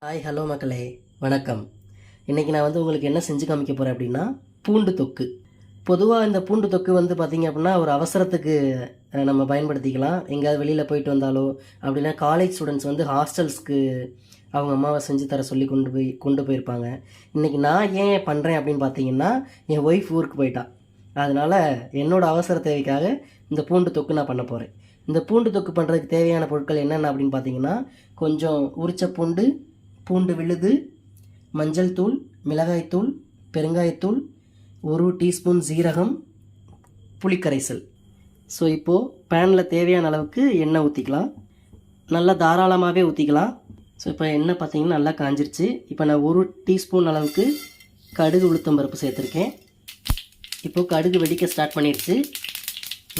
Hi hello மக்களே, வணக்கம். இன்றைக்கி நான் உங்களுக்கு என்ன செஞ்சு காமிக்க போகிறேன் அப்படின்னா, பூண்டு தொக்கு. பொதுவாக இந்த பூண்டு தொக்கு பார்த்திங்க அப்படின்னா ஒரு அவசரத்துக்கு நம்ம பயன்படுத்திக்கலாம். எங்கேயாவது வெளியில் போயிட்டு வந்தாலோ அப்படின்னா காலேஜ் ஸ்டூடெண்ட்ஸ் ஹாஸ்டல்ஸ்க்கு அவங்க அம்மாவை செஞ்சு தர சொல்லி கொண்டு போயிருப்பாங்க. இன்றைக்கி நான் ஏன் பண்ணுறேன் அப்படின்னு பார்த்தீங்கன்னா, என் ஒய்ஃப் ஊருக்கு போயிட்டா. அதனால் என்னோடய அவசர தேவைக்காக இந்த பூண்டு தொக்கு நான் பண்ண போகிறேன். இந்த பூண்டு தொக்கு பண்ணுறதுக்கு தேவையான பொருட்கள் என்னென்ன அப்படின்னு பார்த்தீங்கன்னா, கொஞ்சம் உரிச்ச பூண்டு, பூண்டு விழுது, மஞ்சள் தூள், மிளகாய்த்தூள், பெருங்காயத்தூள், 1 டீஸ்பூன் ஜீரகம், புளிக்கரைசல். ஸோ இப்போது பேனில் தேவையான அளவுக்கு எண்ணெய் ஊற்றிக்கலாம். நல்லா தாராளமாகவே ஊற்றிக்கலாம். ஸோ இப்போ எண்ணெய் பார்த்திங்கன்னா நல்லா காஞ்சிருச்சு. இப்போ நான் 1 டீஸ்பூன் அளவுக்கு கடுகு உளுத்தம் பருப்பு சேர்த்துருக்கேன். இப்போது கடுகு வெடிக்க ஸ்டார்ட் பண்ணிடுச்சு.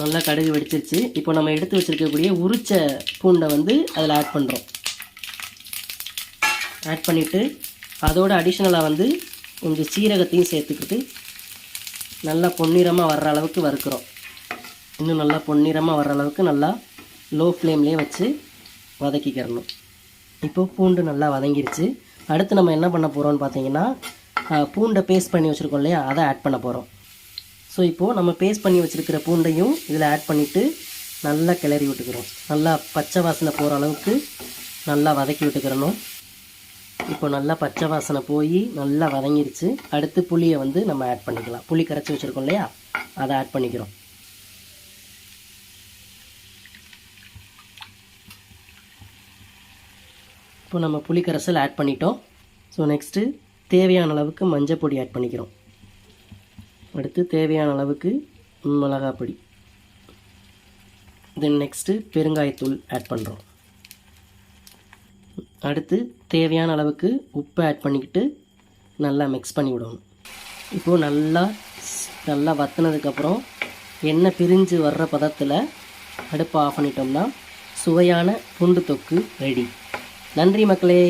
நல்லா கடுகு வெடிச்சிருச்சு. இப்போ நம்ம எடுத்து வச்சுருக்கக்கூடிய உரிச்ச பூண்டை அதில் ஆட் பண்ணுறோம். ஆட் பண்ணிவிட்டு அதோட அடிஷ்னலாக கொஞ்சம் சீரகத்தையும் சேர்த்துக்கிட்டு நல்லா பொன்னிறமாக வர்ற அளவுக்கு வறுக்கிறோம். இன்னும் நல்லா பொன்னிறமாக வர்ற அளவுக்கு நல்லா லோ ஃப்ளேம்லேயே வச்சு வதக்கிக்கிறணும். இப்போது பூண்டு நல்லா வதங்கிருச்சு. அடுத்து நம்ம என்ன பண்ண போகிறோம்னு பார்த்தீங்கன்னா, பூண்டை பேஸ்ட் பண்ணி வச்சுருக்கோம் இல்லையா, அதை ஆட் பண்ண போகிறோம். ஸோ இப்போது நம்ம பேஸ்ட் பண்ணி வச்சுருக்கிற பூண்டையும் இதில் ஆட் பண்ணிவிட்டு நல்லா கிளறி விட்டுக்கிறோம். நல்லா பச்சை வாசனை போகிற அளவுக்கு நல்லா வதக்கி விட்டுக்கிறணும். இப்போ நல்லா பச்சை வாசனை போய் நல்லா வதங்கிருச்சு. அடுத்து புளியை நம்ம ஆட் பண்ணிக்கலாம். புளி கரைச்சி வச்சுருக்கோம் இல்லையா, அதை ஆட் பண்ணிக்கிறோம். இப்போ நம்ம புளி கரைசல் ஆட் பண்ணிட்டோம். ஸோ நெக்ஸ்ட்டு தேவையான அளவுக்கு மஞ்சள் பொடி ஆட் பண்ணிக்கிறோம். அடுத்து தேவையான அளவுக்கு மிளகாய் பொடி. தென் நெக்ஸ்ட்டு பெருங்காயத்தூள் ஆட் பண்ணுறோம். அடுத்து தேவையான அளவுக்கு உப்பு ஆட் பண்ணிக்கிட்டு நல்லா மிக்ஸ் பண்ணி விடணும். இப்போது நல்லா வற்றினதுக்கப்புறம் எண்ணெய் பிரிஞ்சு வர்ற பதத்தில் அடுப்பை ஆஃப் பண்ணிட்டோம்னா சுவையான பூண்டு தொக்கு ரெடி. நன்றி மக்களே.